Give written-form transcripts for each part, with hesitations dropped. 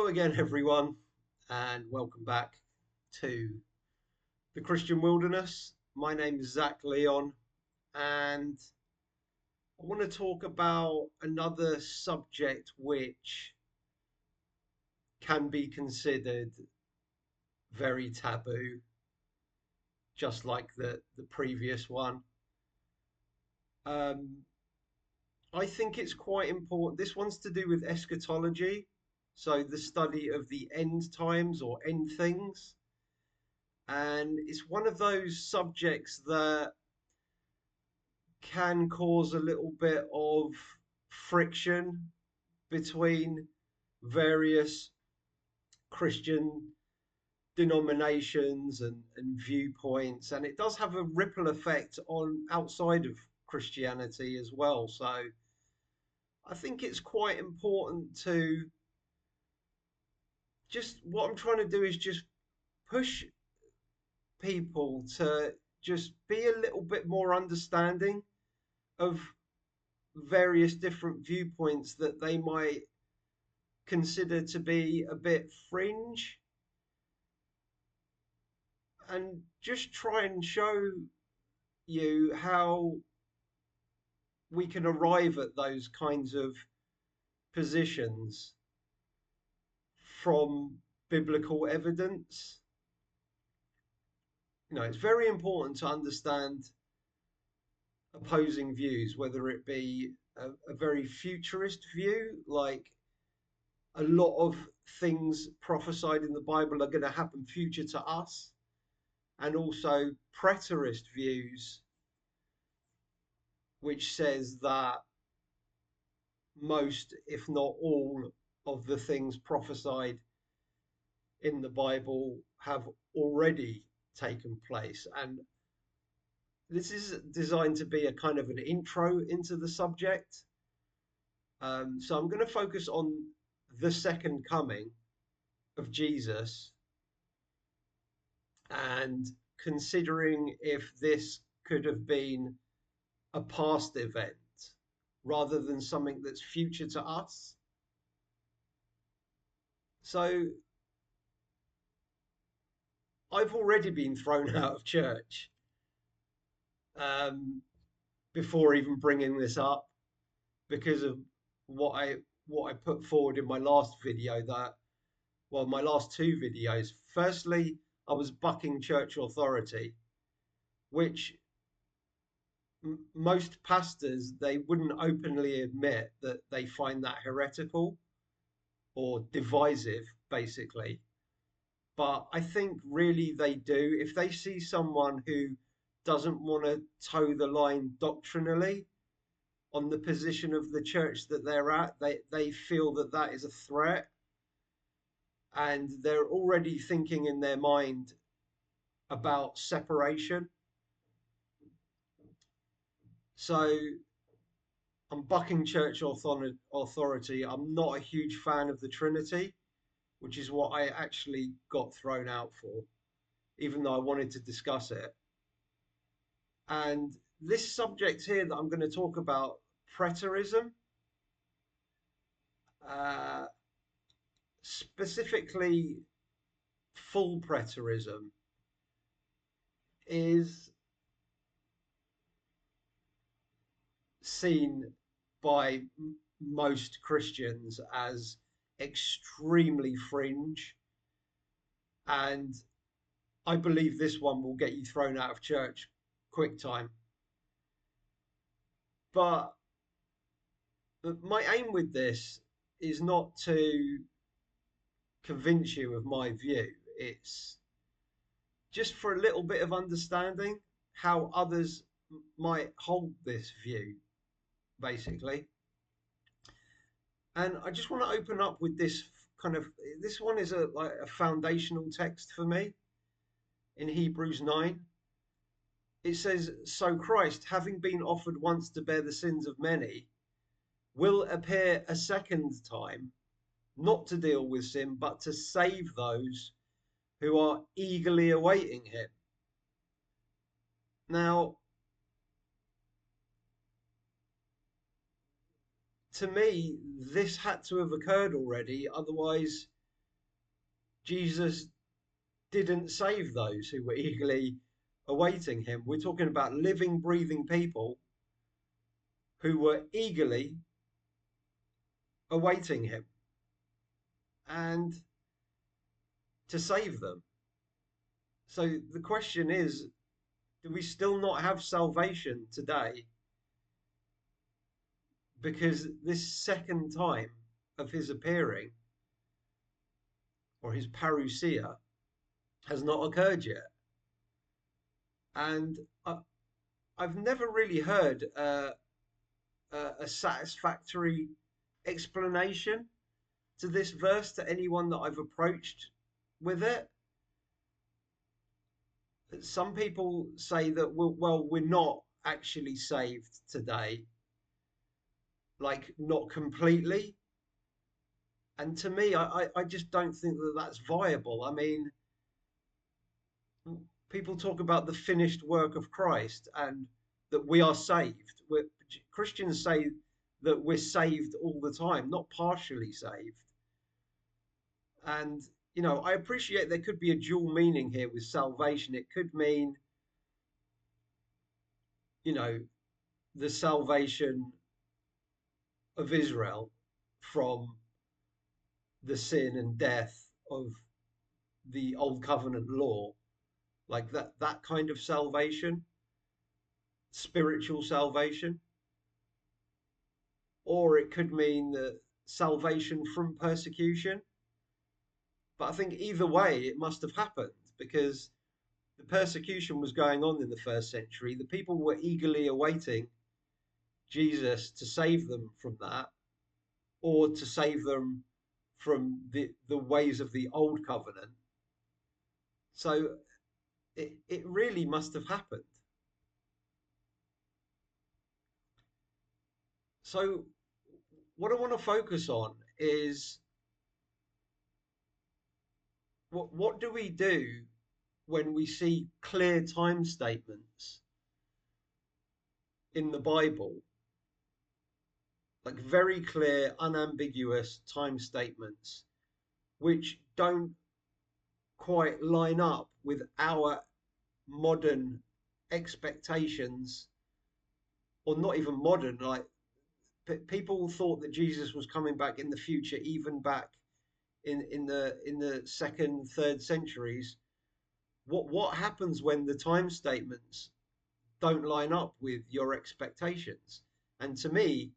again, everyone, and welcome back to the Christian Wilderness. My name is Zach Leon, and I want to talk about another subject which can be considered very taboo, just like the previous one. Um, I think it's quite important. This one's to do with eschatology, so the study of the end times or end things. And it's one of those subjects that can cause a little bit of friction between various Christian denominations and viewpoints, and it does have a ripple effect on outside of Christianity as well. So I think it's quite important to just what I'm trying to do is just push people to just be a little bit more understanding of various different viewpoints that they might consider to be a bit fringe, and just try and show you how we can arrive at those kinds of positions from biblical evidence. It's very important to understand opposing views, whether it be a very futurist view, like a lot of things prophesied in the Bible are going to happen future to us, and also preterist views, which says that most, if not all, of the things prophesied in the Bible have already taken place. And this is designed to be a kind of an intro into the subject. So I'm going to focus on the second coming of Jesus and considering if this could have been a past event rather than something that's future to us. So I've already been thrown out of church um, before even bringing this up because of what I what I put forward in my last video. My last two videos. Firstly, I was bucking church authority, which most pastors, they wouldn't openly admit that they find that heretical or divisive, basically. But I think really they do. If they see someone who doesn't want to toe the line doctrinally on the position of the church that they're at, they feel that that is a threat, and they're already thinking in their mind about separation. So I'm bucking church authority. I'm not a huge fan of the Trinity, which is what I actually got thrown out for, even though I wanted to discuss it. And this subject here that I'm going to talk about, preterism, uh, specifically full preterism, is seen by most Christians as extremely fringe. And I believe this one will get you thrown out of church quick time. But my aim with this is not to convince you of my view. It's just for a little bit of understanding how others might hold this view, basically. And I just want to open up with this kind of, this one is like a foundational text for me in Hebrews 9. It says, "So Christ, having been offered once to bear the sins of many, will appear a second time, not to deal with sin, but to save those who are eagerly awaiting him." Now, to me, this had to have occurred already. Otherwise, Jesus didn't save those who were eagerly awaiting him. We're talking about living, breathing people who were eagerly awaiting him and to save them. So the question is, do we still not have salvation today because this second time of his appearing, or his parousia, has not occurred yet? And I've never really heard a satisfactory explanation to this verse to anyone that I've approached with it. Some people say that, well, we're not actually saved today, like not completely. And to me, I just don't think that that's viable. I mean, people talk about the finished work of Christ and that we are saved. Christians say that we're saved all the time, not partially saved. And, I appreciate there could be a dual meaning here with salvation. It could mean, you know, the salvation of Israel from the sin and death of the old covenant law, like that kind of salvation, spiritual salvation. Or it could mean the salvation from persecution. But I think either way, it must have happened because the persecution was going on in the first century. The people were eagerly awaiting Jesus to save them from that, or to save them from the ways of the old covenant. So it really must have happened. So what I want to focus on is what do we do when we see clear time statements in the Bible, like very clear, unambiguous time statements, which don't quite line up with our modern expectations, or not even modern, like people thought that Jesus was coming back in the future, even back in the second, third centuries. What happens when the time statements don't line up with your expectations? And to me,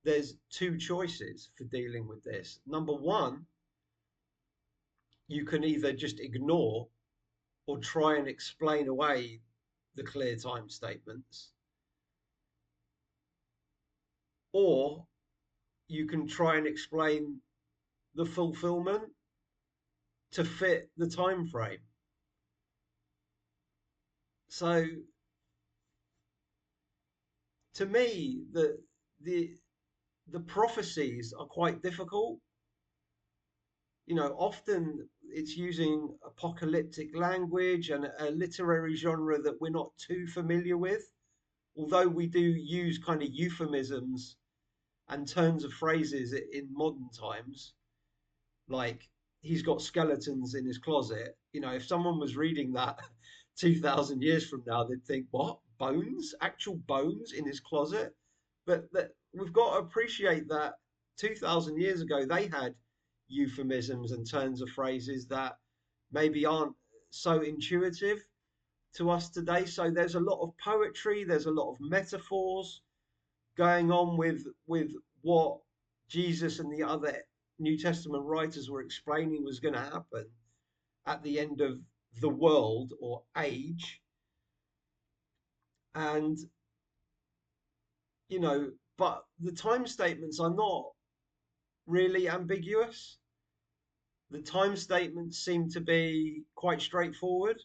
there's two choices for dealing with this. Number one, you can either just ignore or try and explain away the clear time statements, or you can try and explain the fulfillment to fit the time frame. So to me, the the prophecies are quite difficult. Often it's using apocalyptic language and a literary genre that we're not too familiar with, although we do use kind of euphemisms and turns of phrases in modern times, like he's got skeletons in his closet. If someone was reading that 2000 years from now, they'd think, what? Bones? Actual bones in his closet? But we've got to appreciate that 2000 years ago, they had euphemisms and turns of phrases that maybe aren't so intuitive to us today. So there's a lot of poetry, there's a lot of metaphors going on with what Jesus and the other New Testament writers were explaining was going to happen at the end of the world or age. And but the time statements are not really ambiguous. The time statements seem to be quite straightforward.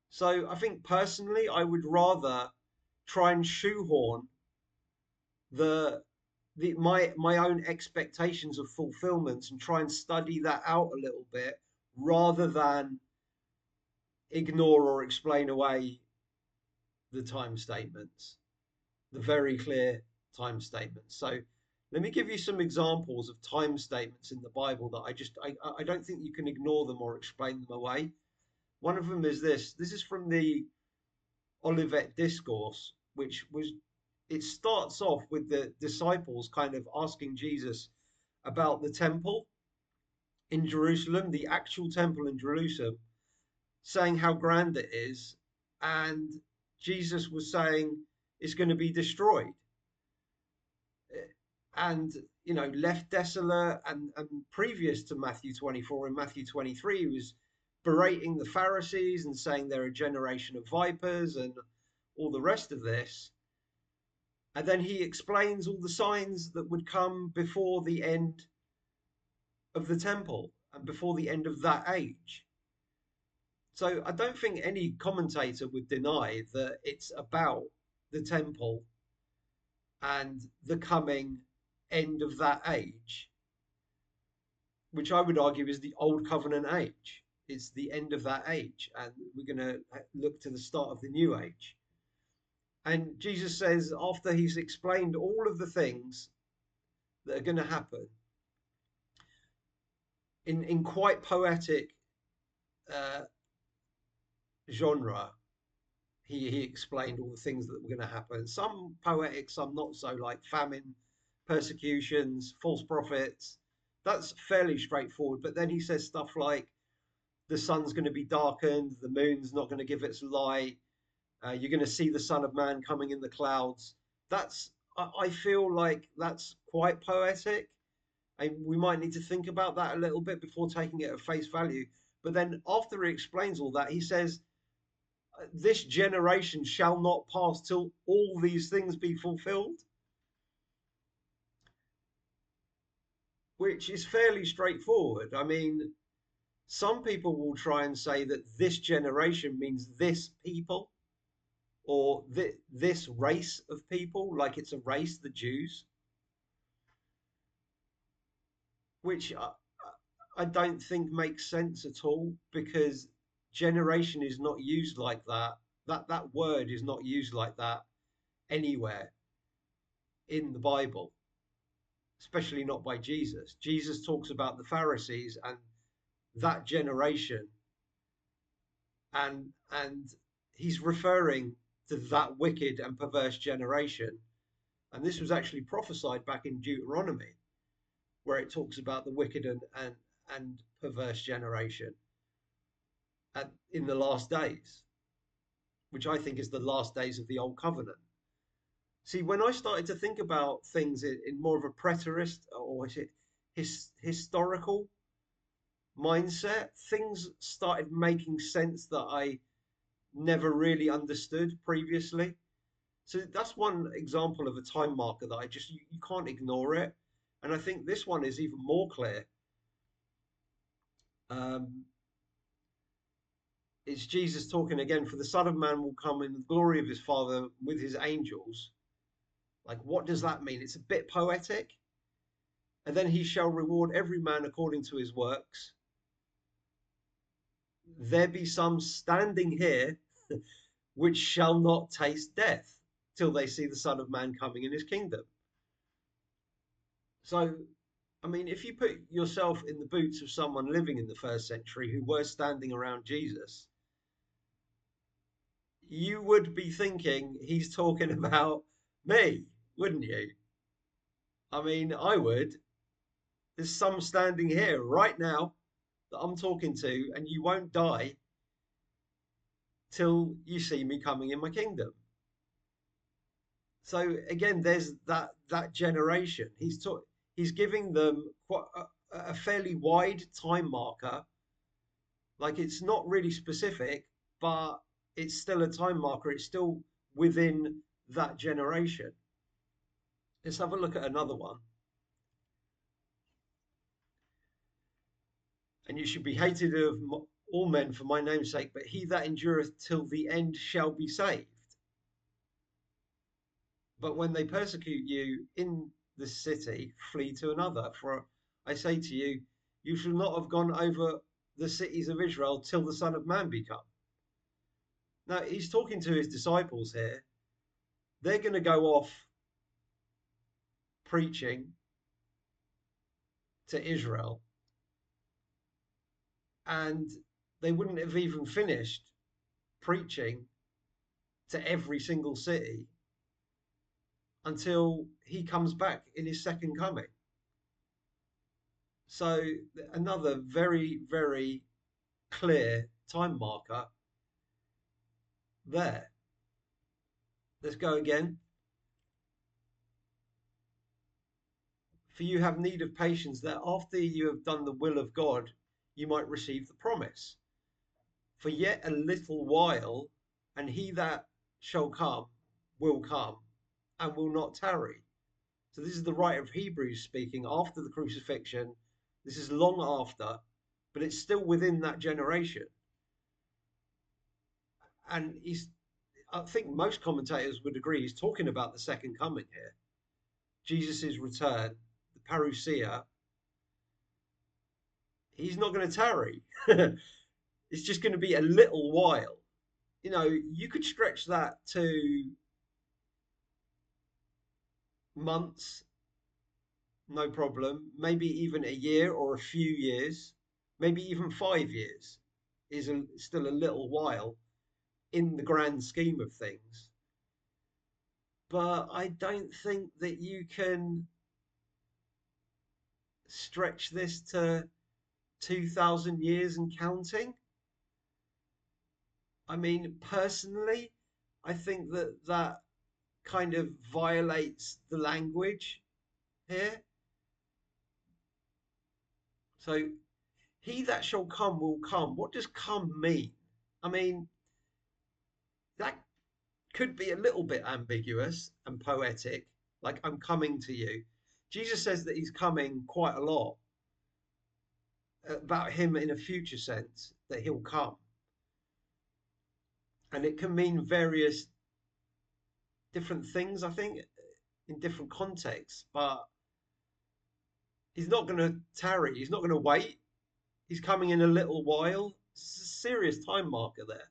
So I think personally, I would rather try and shoehorn the my own expectations of fulfillments and try and study that out a little bit rather than ignore or explain away the time statements, the very clear time statements. So Let me give you some examples of time statements in the Bible that I don't think you can ignore them or explain them away. One of them is this. This is from the Olivet Discourse, which was, it starts off with the disciples kind of asking Jesus about the temple in Jerusalem, the actual temple in Jerusalem, saying how grand it is. And Jesus was saying it's going to be destroyed and, left desolate. And previous to Matthew 24, in Matthew 23, he was berating the Pharisees and saying they're a generation of vipers and all the rest of this. And then he explains all the signs that would come before the end of the temple and before the end of that age. So I don't think any commentator would deny that it's about the temple and the coming end of that age, which I would argue is the old covenant age. It's the end of that age, and we're going to look to the start of the new age. And Jesus says, after he's explained all of the things that are going to happen in quite poetic uh, genre, he explained all the things that were going to happen. Some poetic, some not so, like famine, persecutions, false prophets. That's fairly straightforward. But then he says stuff like the sun's going to be darkened, the moon's not going to give its light. You're going to see the Son of Man coming in the clouds. That's I feel like that's quite poetic. And we might need to think about that a little bit before taking it at face value. But then after he explains all that, he says, this generation shall not pass till all these things be fulfilled, which is fairly straightforward. I mean, some people will try and say that this generation means this people or this race of people, like it's a race, the Jews, which I don't think makes sense at all because generation is not used like that. That word is not used like that anywhere in the Bible, especially not by Jesus. Jesus talks about the Pharisees and that generation, and he's referring to that wicked and perverse generation. And this was actually prophesied back in Deuteronomy, where it talks about the wicked and perverse generation in the last days, which I think is the last days of the old covenant. See, when I started to think about things in more of a preterist or is it historical mindset, things started making sense that I never really understood previously. So that's one example of a time marker that you can't ignore it. And I think this one is even more clear. Um, it's Jesus talking again, for the Son of Man will come in the glory of his Father with his angels. Like, what does that mean? It's a bit poetic. And then he shall reward every man according to his works. There be some standing here which shall not taste death till they see the Son of Man coming in his kingdom. So, I mean, if you put yourself in the boots of someone living in the first century who were standing around Jesus, you would be thinking he's talking about me, wouldn't you? I mean, I would. There's some standing here right now that I'm talking to, and you won't die till you see me coming in my kingdom. So again, there's that generation. He's giving them quite a fairly wide time marker. Like it's not really specific, but it's still a time marker. It's still within that generation. Let's have a look at another one. And you should be hated of all men for my name's sake, but he that endureth till the end shall be saved. But when they persecute you in the city, flee to another. For I say to you, you shall not have gone over the cities of Israel till the Son of Man be come. Now, he's talking to his disciples here. They're going to go off preaching to Israel, and they wouldn't have even finished preaching to every single city until he comes back in his second coming. So, another very, very clear time marker there. Let's go again. For you have need of patience, that after you have done the will of God, you might receive the promise. For yet a little while, and he that shall come will come and will not tarry. So this is the writer of Hebrews speaking after the crucifixion. This is long after, but it's still within that generation. And I think most commentators would agree he's talking about the second coming here. Jesus' return, the parousia. He's not going to tarry. It's just going to be a little while. You know, you could stretch that to months, no problem. Maybe even a year or a few years, maybe even 5 years is still a little while in the grand scheme of things. But I don't think that you can stretch this to 2,000 years and counting. I mean, personally, I think that that kind of violates the language here. So, he that shall come will come. What does come mean? I mean, that could be a little bit ambiguous and poetic, like I'm coming to you. Jesus says that he's coming quite a lot, about him in a future sense, that he'll come. And it can mean various different things, I think, in different contexts, but he's not going to tarry, he's not going to wait. He's coming in a little while. It's a serious time marker there.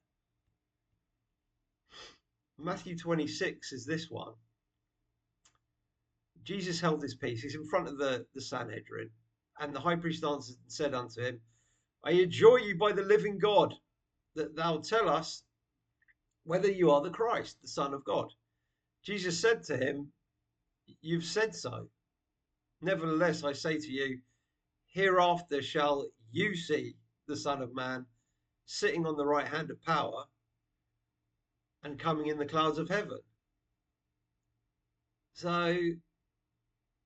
Matthew 26 is this one. Jesus held his peace. He's in front of the Sanhedrin. And the high priest answered and said unto him, I adjure you by the living God, that thou tell us whether you are the Christ, the Son of God. Jesus said to him, you've said so. Nevertheless, I say to you, hereafter shall you see the Son of Man sitting on the right hand of power and coming in the clouds of heaven. So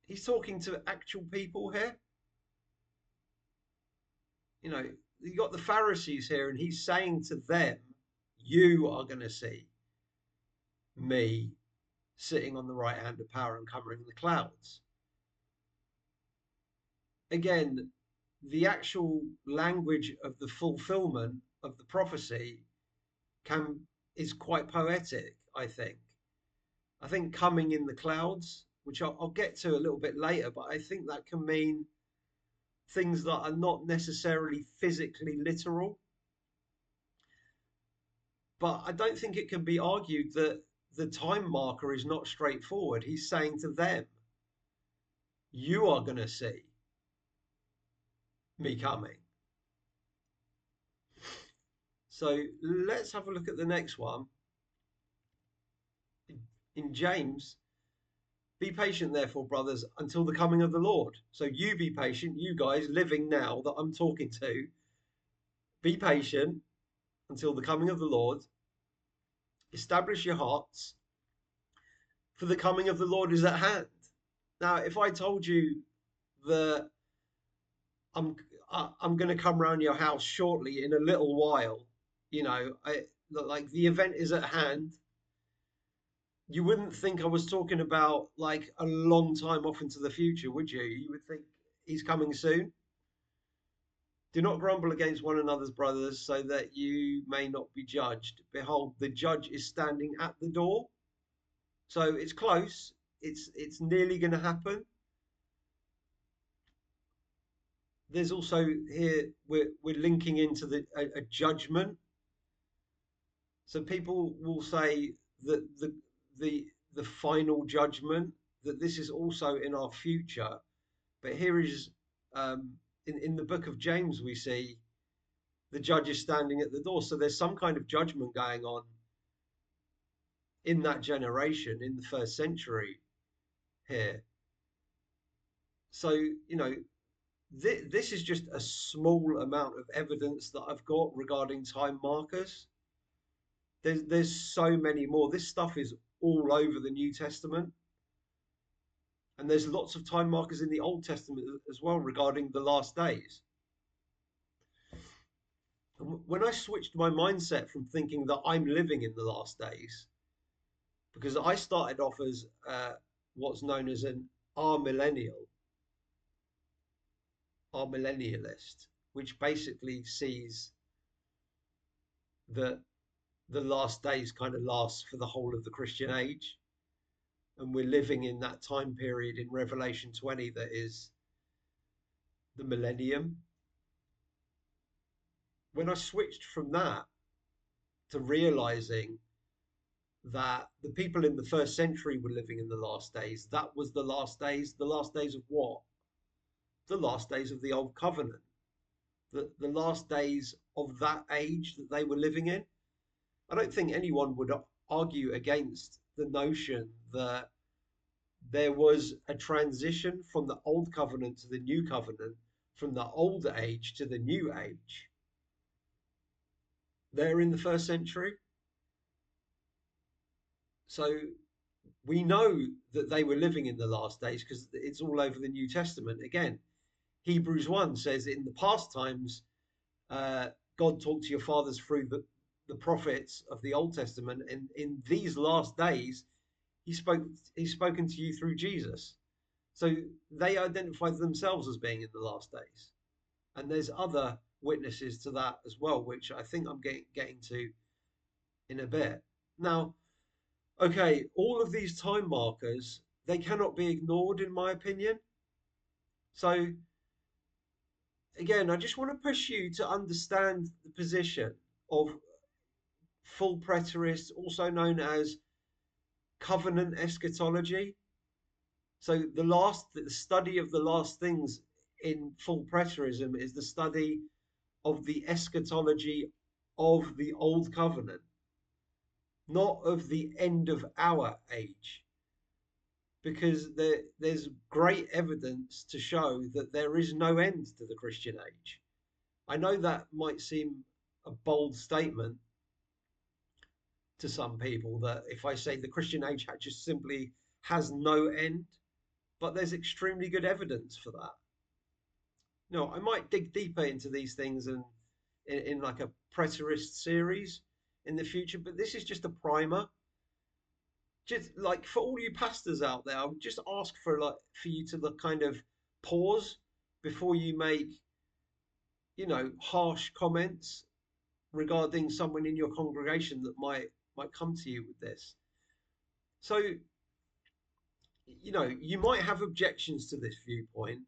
he's talking to actual people here. You know, you got the Pharisees here, and he's saying to them, you are going to see me sitting on the right hand of power and covering the clouds. Again, the actual language of the fulfillment of the prophecy is quite poetic, I think. I think coming in the clouds, which I'll get to a little bit later, but I think that can mean things that are not necessarily physically literal. But I don't think it can be argued that the time marker is not straightforward. He's saying to them, you are going to see me coming. So let's have a look at the next one. In James, be patient, therefore, brothers, until the coming of the Lord. So you be patient, you guys living now that I'm talking to, be patient until the coming of the Lord. Establish your hearts, for the coming of the Lord is at hand. Now, if I told you that I'm I'm going to come round your house shortly in a little while, you know, like the event is at hand, you wouldn't think I was talking about like a long time off into the future, would you? You would think he's coming soon. Do not grumble against one another's brothers, so that you may not be judged. Behold, the judge is standing at the door. So it's close. It's nearly going to happen. There's also here we're linking into a judgment. So people will say that the final judgment, that this is also in our future. But here is In the book of James, we see the judge is standing at the door. So there's some kind of judgment going on in that generation in the first century here. So, this is just a small amount of evidence that I've got regarding time markers. There's so many more. This stuff is all over the New Testament, and there's lots of time markers in the Old Testament as well regarding the last days. And when I switched my mindset from thinking that I'm living in the last days, because I started off as what's known as an amillennial, amillennialist, which basically sees that the last days kind of lasts for the whole of the Christian age. And we're living in that time period in Revelation 20 that is the millennium. When I switched from that to realizing that the people in the first century were living in the last days, that was the last days. The last days of what? The last days of the old covenant, the last days of that age that they were living in. I don't think anyone would argue against the notion that there was a transition from the old covenant to the new covenant, from the old age to the new age. There in the first century. So we know that they were living in the last days because it's all over the New Testament. Again, Hebrews 1 says in the past times, God talked to your fathers through the prophets of the Old Testament, and in these last days, he's spoken to you through Jesus. So they identified themselves as being in the last days. And there's other witnesses to that as well, which I think I'm getting to in a bit. Now, okay, all of these time markers, they cannot be ignored, in my opinion. So, again, I just want to push you to understand the position of full preterists, also known as covenant eschatology. So, the study of the last things in full preterism is the study of the eschatology of the old covenant, not of the end of our age, because there's great evidence to show that there is no end to the Christian age. I know that might seem a bold statement to some people, that if I say the Christian age just simply has no end, but there's extremely good evidence for that. No, I might dig deeper into these things and in like a preterist series in the future, but this is just a primer. Just like for all you pastors out there, I would just ask for you to look, kind of pause before you make, harsh comments regarding someone in your congregation that might come to you with this. So, you might have objections to this viewpoint,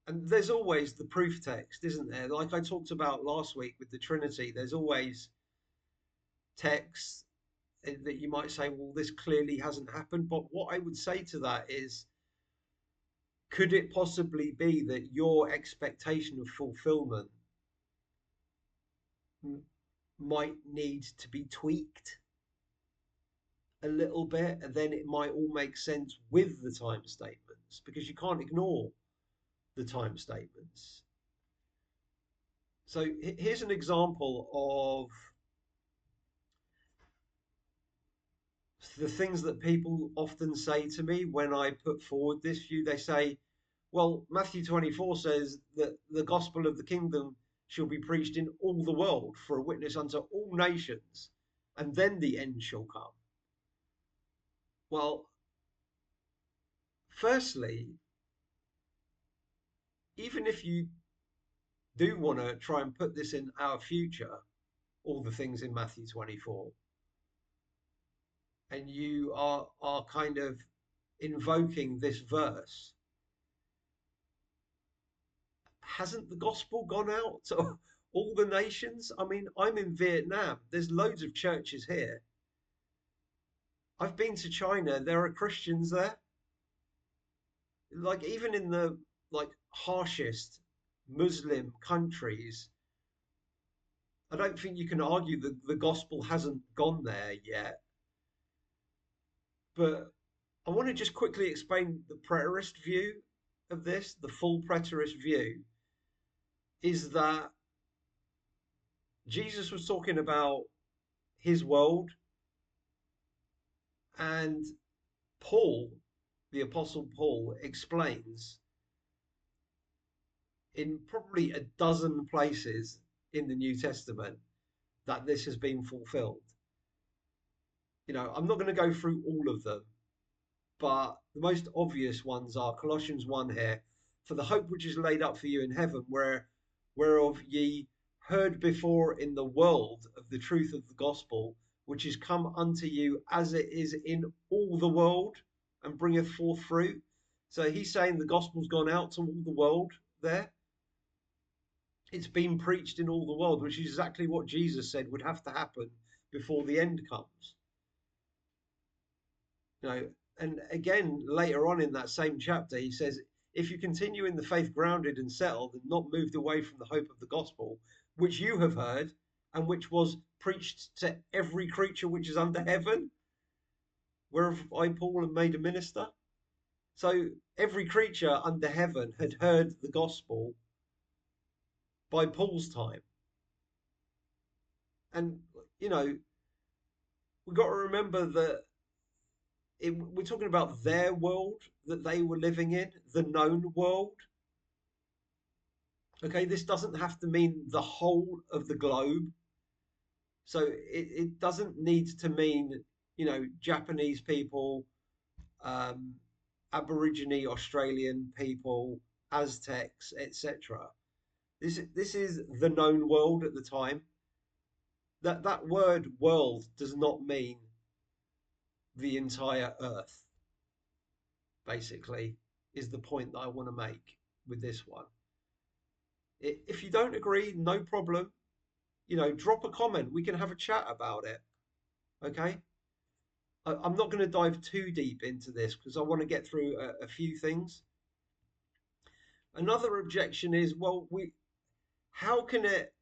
and there's always the proof text, isn't there? Like I talked about last week with the Trinity, there's always texts that you might say, well, this clearly hasn't happened. But what I would say to that is, could it possibly be that your expectation of fulfillment might need to be tweaked a little bit, and then it might all make sense with the time statements, because you can't ignore the time statements. So here's an example of the things that people often say to me when I put forward this view. They say, well, Matthew 24 says that the gospel of the kingdom shall be preached in all the world for a witness unto all nations, and then the end shall come. Well, firstly, even if you do want to try and put this in our future, all the things in Matthew 24, and you are kind of invoking this verse, hasn't the gospel gone out to all the nations? I mean, I'm in Vietnam. There's loads of churches here. I've been to China. There are Christians there. Like even in the like harshest Muslim countries, I don't think you can argue that the gospel hasn't gone there yet. But I want to just quickly explain the preterist view of this. The full preterist view is that Jesus was talking about his world, and Paul, the Apostle Paul, explains in probably a dozen places in the New Testament that this has been fulfilled. I'm not going to go through all of them, but the most obvious ones are Colossians 1 here. For the hope which is laid up for you in heaven, whereof ye heard before in the world of the truth of the gospel, which is come unto you as it is in all the world, and bringeth forth fruit. So he's saying the gospel's gone out to all the world there. It's been preached in all the world, which is exactly what Jesus said would have to happen before the end comes. You know, and again later on in that same chapter, he says, "If you continue in the faith, grounded and settled, and not moved away from the hope of the gospel, which you have heard, and which was preached to every creature which is under heaven, whereof I Paul am made a minister." So every creature under heaven had heard the gospel by Paul's time, and you know we've got to remember that we're talking about their world that they were living in, the known world. Okay, this doesn't have to mean the whole of the globe. So it doesn't need to mean, Japanese people, um, Aborigine Australian people, Aztecs, etc. This is the known world at the time. That word world does not mean the entire earth, basically, is the point that I want to make with this one. If you don't agree, no problem. Drop a comment. We can have a chat about it. Okay. I'm not going to dive too deep into this because I want to get through a few things. Another objection is, well, how can it,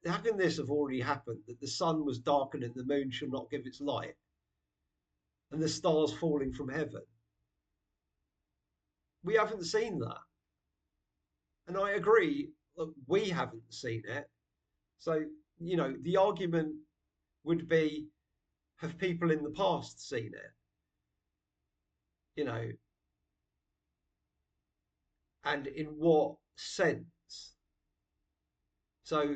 how can this have already happened that the sun was darkened and the moon should not give its light and the stars falling from heaven? We haven't seen that. And I agree, look, we haven't seen it. So, the argument would be, have people in the past seen it? You know, and in what sense? So,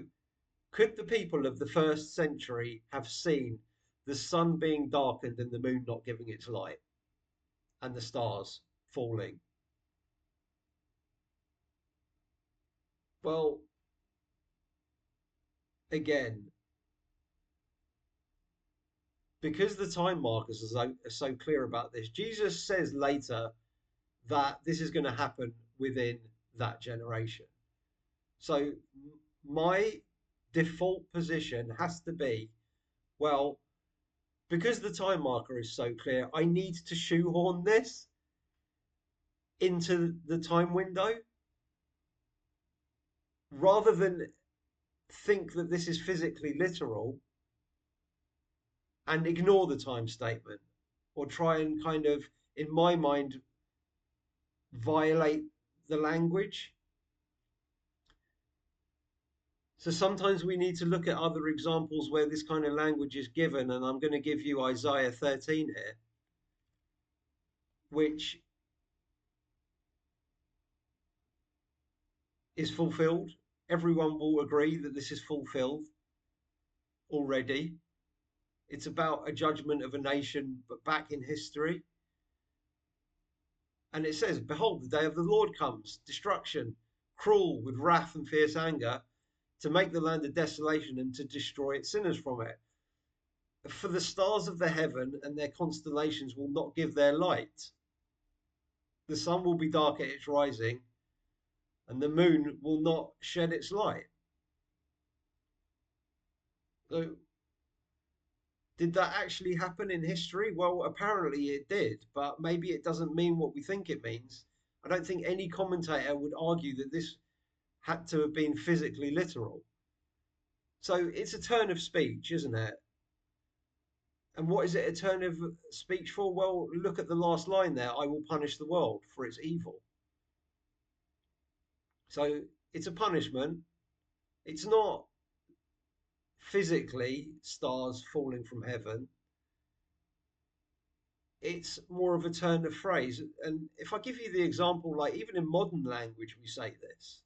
could the people of the first century have seen the sun being darkened and the moon not giving its light and the stars falling? Well, again, because the time markers are so clear about this, Jesus says later that this is going to happen within that generation. So, my default position has to be, well, because the time marker is so clear, I need to shoehorn this into the time window rather than think that this is physically literal and ignore the time statement or try and kind of, in my mind, violate the language. So sometimes we need to look at other examples where this kind of language is given, and I'm going to give you Isaiah 13 here, which is fulfilled. Everyone will agree that this is fulfilled already. It's about a judgment of a nation, but back in history. And it says, "Behold, the day of the Lord comes, destruction, cruel, with wrath and fierce anger, to make the land a desolation and to destroy its sinners from it. For the stars of the heaven and their constellations will not give their light. The sun will be dark at its rising, and the moon will not shed its light." So, did that actually happen in history? Well, apparently it did, but maybe it doesn't mean what we think it means. I don't think any commentator would argue that this had to have been physically literal. So it's a turn of speech, isn't it? And what is it a turn of speech for? Well, look at the last line there: I will punish the world for its evil. So it's a punishment. It's not physically stars falling from heaven. It's more of a turn of phrase. And if I give you the example, like even in modern language, we say this,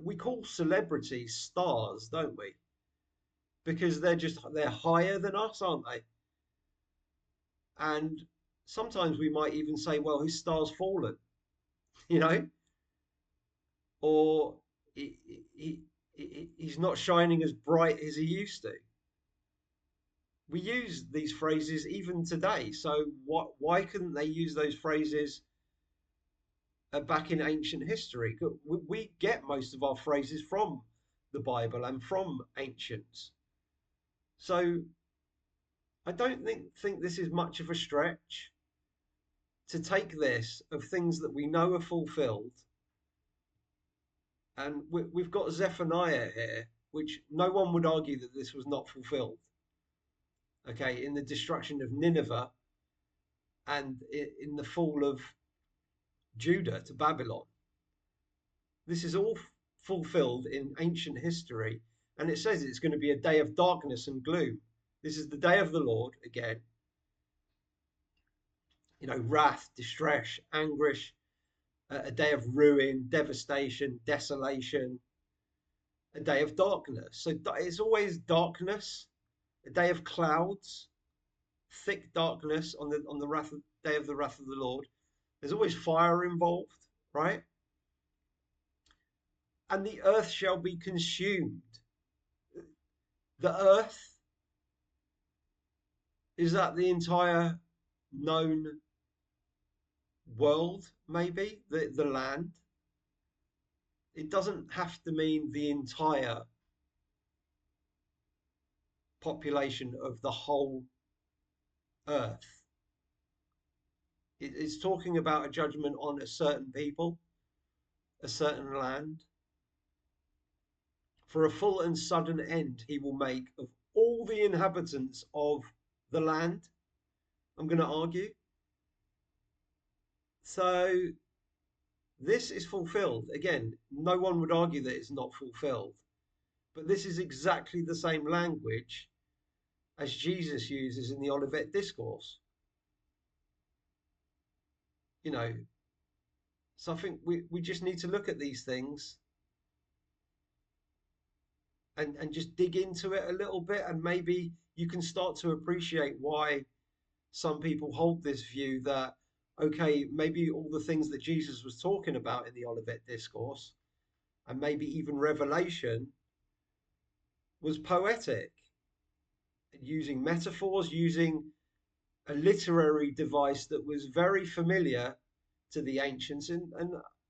we call celebrities stars, don't we? Because they're higher than us, aren't they? And sometimes we might even say, well, his star's fallen, you know, or he, he's not shining as bright as he used to. We use these phrases even today. So why couldn't they use those phrases back in ancient history? We get most of our phrases from the Bible and from ancients. So I don't think this is much of a stretch to take this of things that we know are fulfilled. And we've got Zephaniah here, which no one would argue that this was not fulfilled. Okay, in the destruction of Nineveh and in the fall of Judah to Babylon. This is all fulfilled in ancient history. And it says it's going to be a day of darkness and gloom. This is the day of the Lord again. Wrath, distress, anguish, a day of ruin, devastation, desolation, a day of darkness. So it's always darkness, a day of clouds, thick darkness on the day of the wrath of the Lord. There's always fire involved, right? And the earth shall be consumed. The earth, is that the entire known world, maybe? The land? It doesn't have to mean the entire population of the whole earth. It's talking about a judgment on a certain people, a certain land. For a full and sudden end he will make of all the inhabitants of the land. I'm going to argue. So this is fulfilled. Again, no one would argue that it's not fulfilled. But this is exactly the same language as Jesus uses in the Olivet Discourse. You know, so I think we just need to look at these things and just dig into it a little bit, and maybe you can start to appreciate why some people hold this view that, okay, maybe all the things that Jesus was talking about in the Olivet Discourse, and maybe even Revelation, was poetic, using metaphors, using a literary device that was very familiar to the ancients. And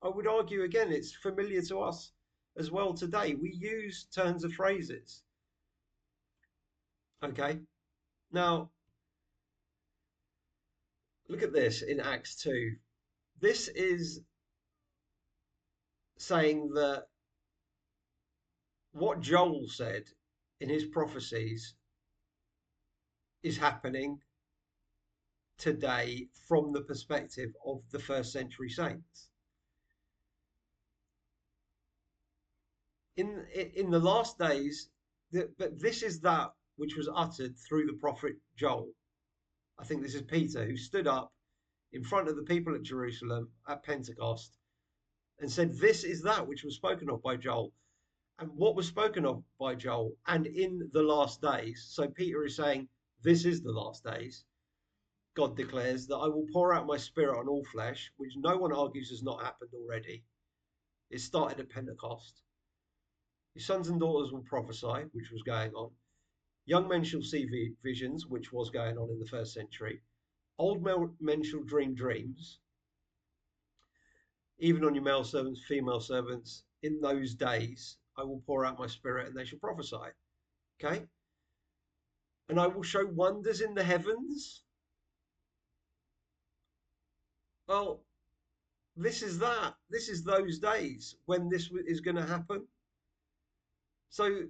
I would argue again, it's familiar to us as well today. We use turns of phrases. Okay. Now, look at this in Acts 2. This is saying that what Joel said in his prophecies is happening today from the perspective of the first century saints. In the last days, but this is that which was uttered through the prophet Joel. I think this is Peter, who stood up in front of the people at Jerusalem at Pentecost and said, this is that which was spoken of by Joel. And what was spoken of by Joel, and in the last days. So Peter is saying, this is the last days. God declares that I will pour out my spirit on all flesh, which no one argues has not happened already. It started at Pentecost. Your sons and daughters will prophesy, which was going on. Young men shall see visions, which was going on in the first century. Old men shall dream dreams. Even on your male servants, female servants, in those days, I will pour out my spirit and they shall prophesy. Okay? And I will show wonders in the heavens. Well, this is that. This is those days when this is going to happen. So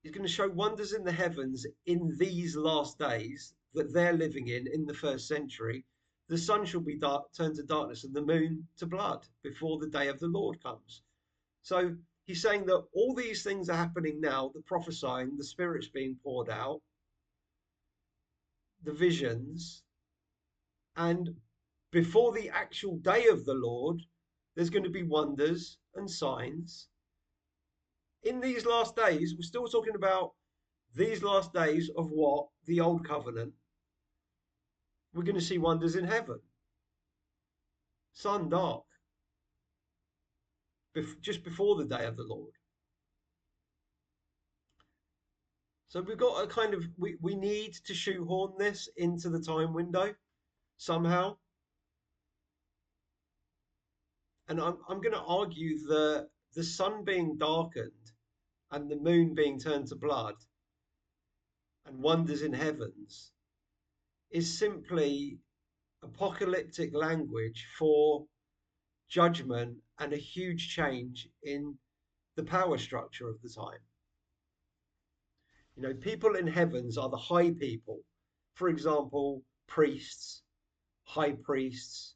he's going to show wonders in the heavens in these last days that they're living in the first century. The sun shall be turned to darkness and the moon to blood before the day of the Lord comes. So he's saying that all these things are happening now, the prophesying, the Spirit's being poured out, the visions, and before the actual day of the Lord, there's going to be wonders and signs. In these last days, we're still talking about these last days of what? The old covenant. We're going to see wonders in heaven, sun dark, just before the day of the Lord. So we've got a kind of, we need to shoehorn this into the time window somehow. And I'm going to argue that the sun being darkened and the moon being turned to blood and wonders in heavens is simply apocalyptic language for judgment and a huge change in the power structure of the time. You know, people in heavens are the high people. For example, priests, high priests,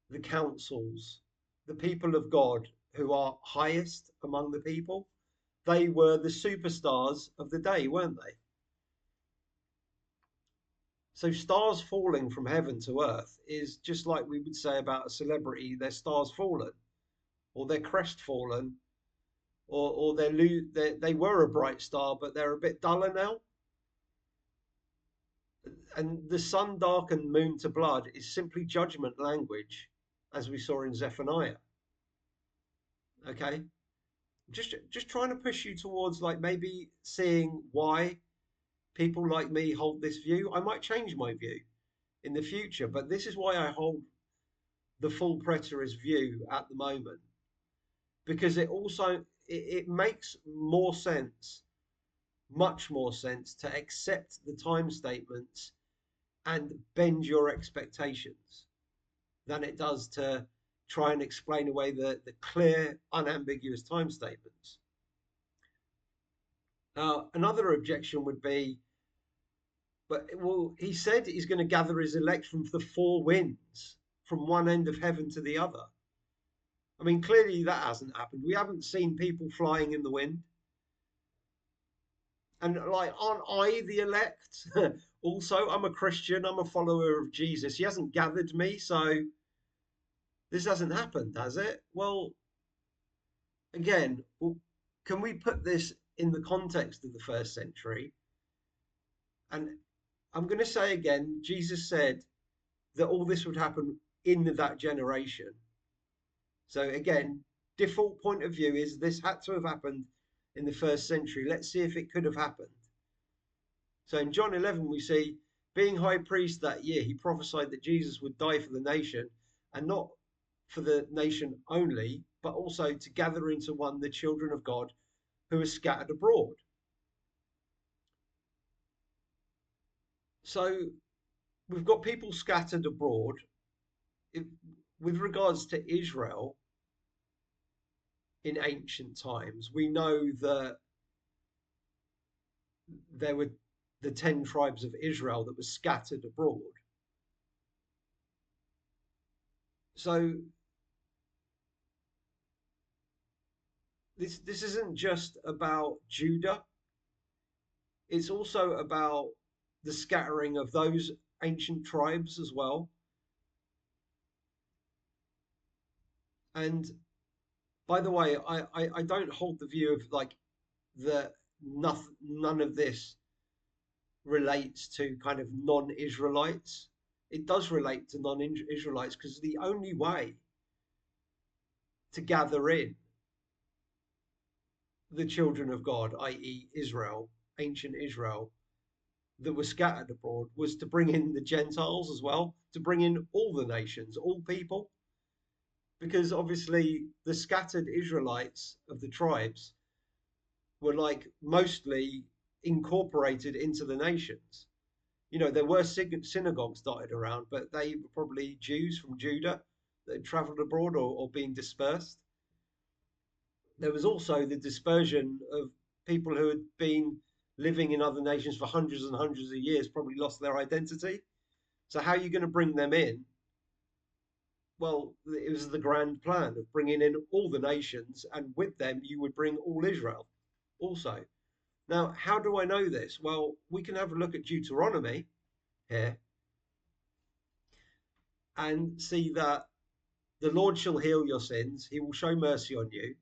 the councils, the people of God who are highest among the people. They were the superstars of the day, weren't they? So stars falling from heaven to earth is just like we would say about a celebrity, their stars fallen, or their crest fallen, or they were a bright star, but they're a bit duller now. And the sun darkened moon to blood is simply judgment language, as we saw in Zephaniah. Okay, just trying to push you towards like maybe seeing why people like me hold this view. I might change my view in the future, but this is why I hold the full preterist view at the moment, because it makes more sense, much more sense to accept the time statements and bend your expectations than it does to try and explain away the clear, unambiguous time statements. Now, another objection would be, but well, he said he's going to gather his elect from the four winds, from one end of heaven to the other. I mean, clearly that hasn't happened. We haven't seen people flying in the wind. And like, aren't I the elect? Also, I'm a Christian. I'm a follower of Jesus. He hasn't gathered me, so this hasn't happened, has it? Well, again, can we put this in the context of the first century? And I'm going to say again, Jesus said that all this would happen in that generation. So again, default point of view is this had to have happened in the first century. Let's see if it could have happened. So in John 11, we see, being high priest that year, he prophesied that Jesus would die for the nation, and not for the nation only, but also to gather into one the children of God who are scattered abroad. So we've got people scattered abroad. If, with regards to Israel in ancient times, we know that there were the 10 tribes of Israel that were scattered abroad. So this isn't just about Judah, it's also about the scattering of those ancient tribes as well. And by the way, I don't hold the view of like that none of this relates to kind of non-Israelites. It does relate to non-Israelites because the only way to gather in the children of God, i.e., Israel, ancient Israel, that were scattered abroad, was to bring in the Gentiles as well, to bring in all the nations, all people. Because obviously the scattered Israelites of the tribes were like mostly incorporated into the nations. There were synagogues dotted around, but they were probably Jews from Judah that had traveled abroad or been dispersed. There was also the dispersion of people who had been living in other nations for hundreds and hundreds of years, probably lost their identity. So, how are you going to bring them in? Well, it was the grand plan of bringing in all the nations, and with them, you would bring all Israel also. Now, how do I know this? Well, we can have a look at Deuteronomy here and see that the Lord shall heal your sins, he will show mercy on you,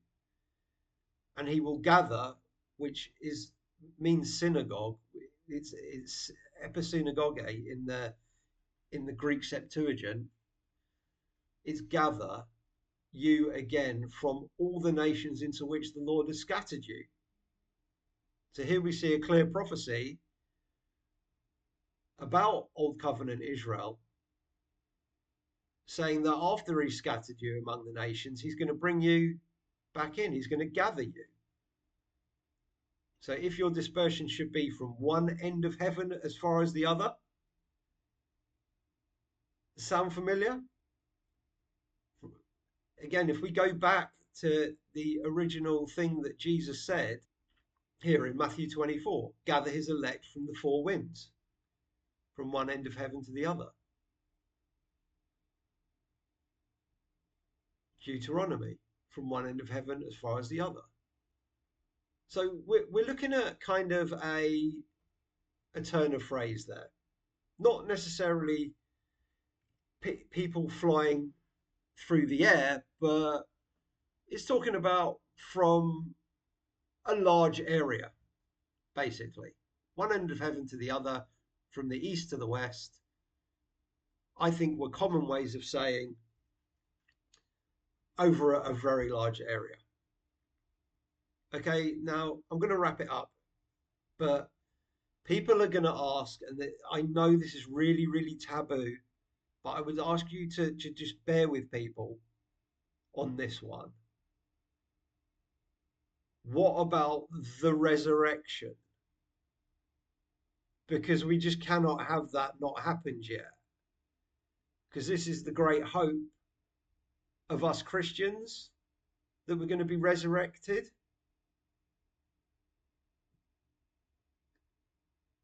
and he will gather, which is means synagogue. It's episynagoge in the Greek Septuagint. It's gather you again from all the nations into which the Lord has scattered you. So here we see a clear prophecy about Old Covenant Israel, saying that after he scattered you among the nations, he's going to bring you back in, he's going to gather you. So if your dispersion should be from one end of heaven as far as the other, sound familiar? Again, if we go back to the original thing that Jesus said here in Matthew 24, gather his elect from the four winds, from one end of heaven to the other. Deuteronomy, from one end of heaven as far as the other. So we're looking at kind of a turn of phrase there. Not necessarily people flying through the air, but it's talking about from a large area, basically. One end of heaven to the other, from the east to the west, I think were common ways of saying over a very large area. Okay, now I'm going to wrap it up, but people are going to ask, and I know this is really, really taboo, but I would ask you to just bear with people on this one. What about the resurrection? Because we just cannot have that not happened yet. Because this is the great hope of us Christians, that we're going to be resurrected.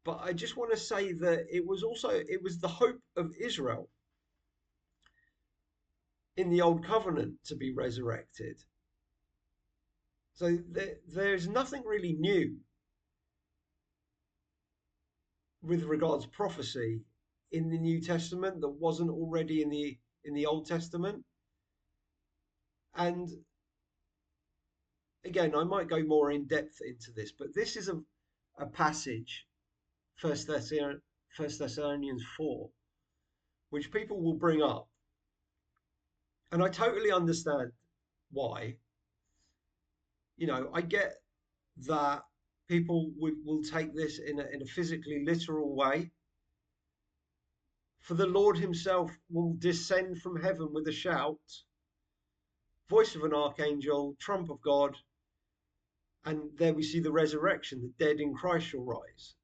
But I just want to say that it was the hope of Israel in the old covenant to be resurrected. So there's nothing really new with regards to prophecy in the New Testament that wasn't already in the Old Testament. And again, I might go more in depth into this, but this is a passage, First Thessalonians 4, which people will bring up. And I totally understand why. I get that people will take this in a physically literal way. For the Lord himself will descend from heaven with a shout, voice of an archangel, trump of God, and there we see the resurrection, the dead in Christ shall rise.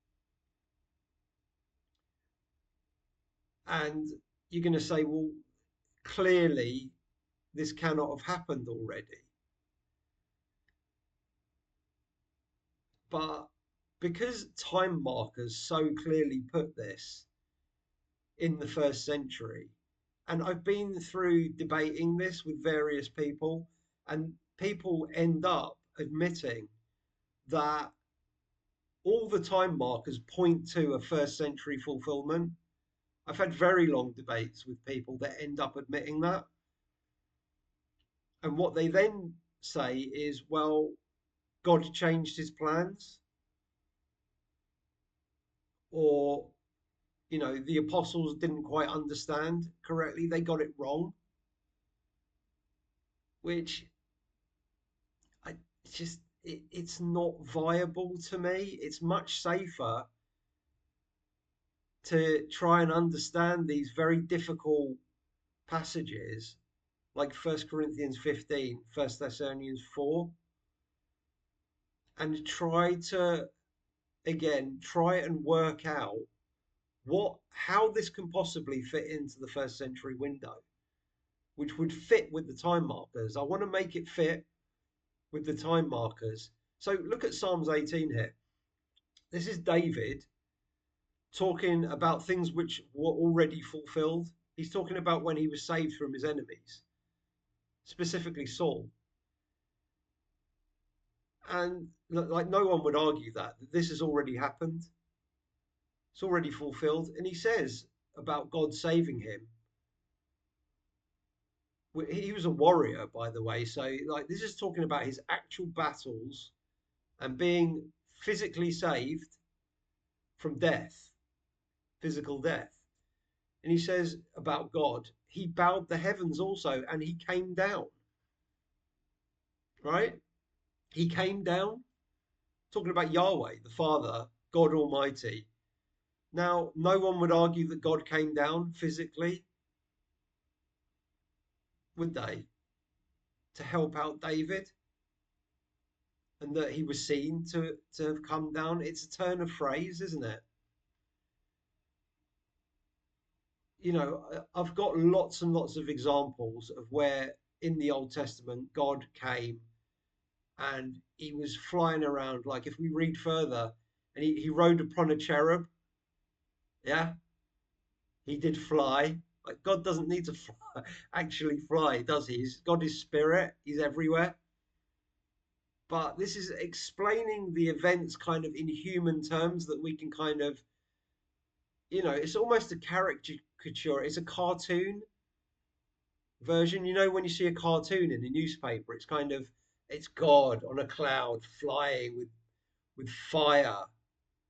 And you're going to say, well, clearly this cannot have happened already. But because time markers so clearly put this in the first century, and I've been through debating this with various people, and people end up admitting that all the time markers point to a first century fulfillment. I've had very long debates with people that end up admitting that. And what they then say is, well, God changed his plans, or, the apostles didn't quite understand correctly, they got it wrong, which it's not viable to me. It's much safer to try and understand these very difficult passages like 1 Corinthians 15, 1 Thessalonians 4, and try and work out how this can possibly fit into the first century window, which would fit with the time markers. I want to make it fit with the time markers. So look at Psalms 18 here. This is David talking about things which were already fulfilled. He's talking about when he was saved from his enemies, specifically Saul. And like no one would argue that this has already happened. It's already fulfilled. And he says about God saving him. He was a warrior, by the way. So like this is talking about his actual battles and being physically saved from death, physical death. And he says about God, he bowed the heavens also and he came down, right? He came down, talking about Yahweh, the Father, God Almighty. Now, no one would argue that God came down physically, would they? To help out David and that he was seen to have come down. It's a turn of phrase, isn't it? You know, I've got lots and lots of examples of where in the Old Testament God came and he was flying around. Like if we read further, and he rode upon a cherub, yeah, he did fly. Like God doesn't need to fly, actually fly, does he? God is spirit, he's everywhere. But this is explaining the events kind of in human terms that we can kind of, it's almost a caricature, it's a cartoon version. You know, when you see a cartoon in a newspaper, it's kind of it's God on a cloud flying with fire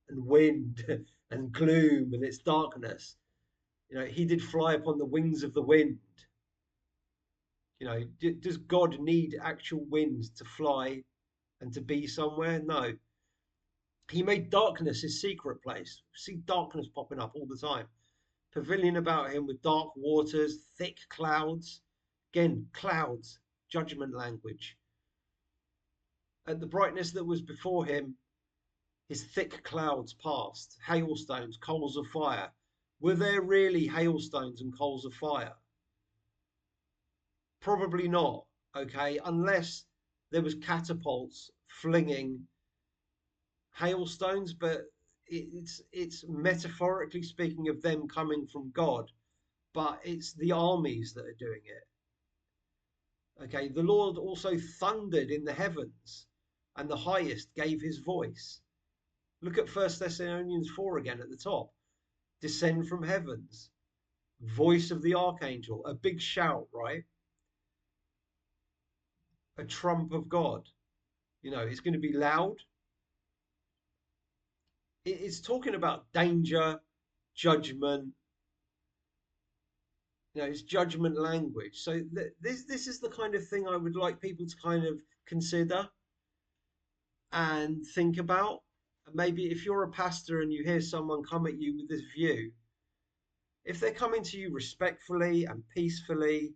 and wind and gloom and its darkness. He did fly upon the wings of the wind. Does God need actual wind to fly and to be somewhere? No. He made darkness his secret place. See darkness popping up all the time. Pavilion about him with dark waters, thick clouds. Again, clouds, judgment language. At the brightness that was before him, his thick clouds passed, hailstones, coals of fire. Were there really hailstones and coals of fire? Probably not, okay, unless there was catapults flinging hailstones, but it's metaphorically speaking of them coming from God, but it's the armies that are doing it. Okay, the Lord also thundered in the heavens, and the highest gave his voice. Look at 1 Thessalonians 4 again at the top. Descend from heavens, voice of the archangel, a big shout, right? A trump of God. It's going to be loud. It's talking about danger, judgment. It's judgment language. So this is the kind of thing I would like people to kind of consider and think about. Maybe if you're a pastor and you hear someone come at you with this view, if they're coming to you respectfully and peacefully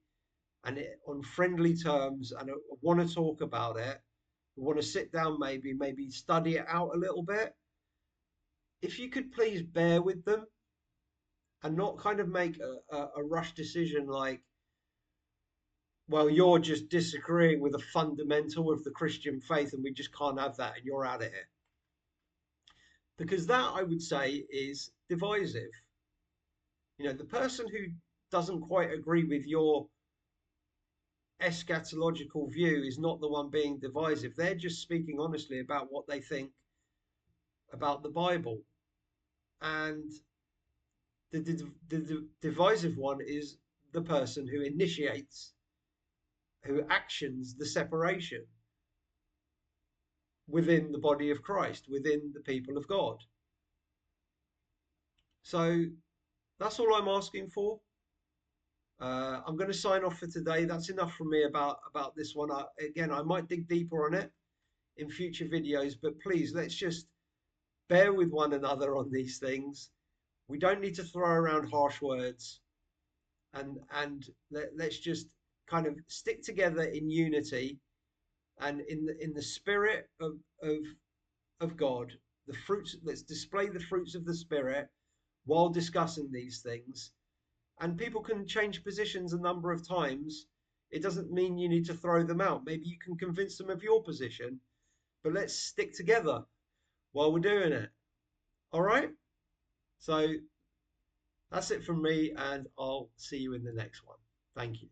and on friendly terms and want to talk about it, want to sit down, maybe study it out a little bit, if you could please bear with them and not kind of make a rush decision like, well, you're just disagreeing with a fundamental of the Christian faith and we just can't have that and you're out of here. Because that, I would say, is divisive. The person who doesn't quite agree with your eschatological view is not the one being divisive. They're just speaking honestly about what they think about the Bible. And the divisive one is the person who initiates, who actions the separation within the body of Christ, within the people of God. So that's all I'm asking for. I'm going to sign off for today. That's enough from me about this one. Again, I might dig deeper on it in future videos, but please, let's just bear with one another on these things. We don't need to throw around harsh words, and let's just kind of stick together in unity and in the spirit of God. The fruits. Let's display the fruits of the Spirit while discussing these things, and people can change positions a number of times. It doesn't mean you need to throw them out. Maybe you can convince them of your position, but let's stick together while we're doing it. All right? So that's it from me, and I'll see you in the next one. Thank you.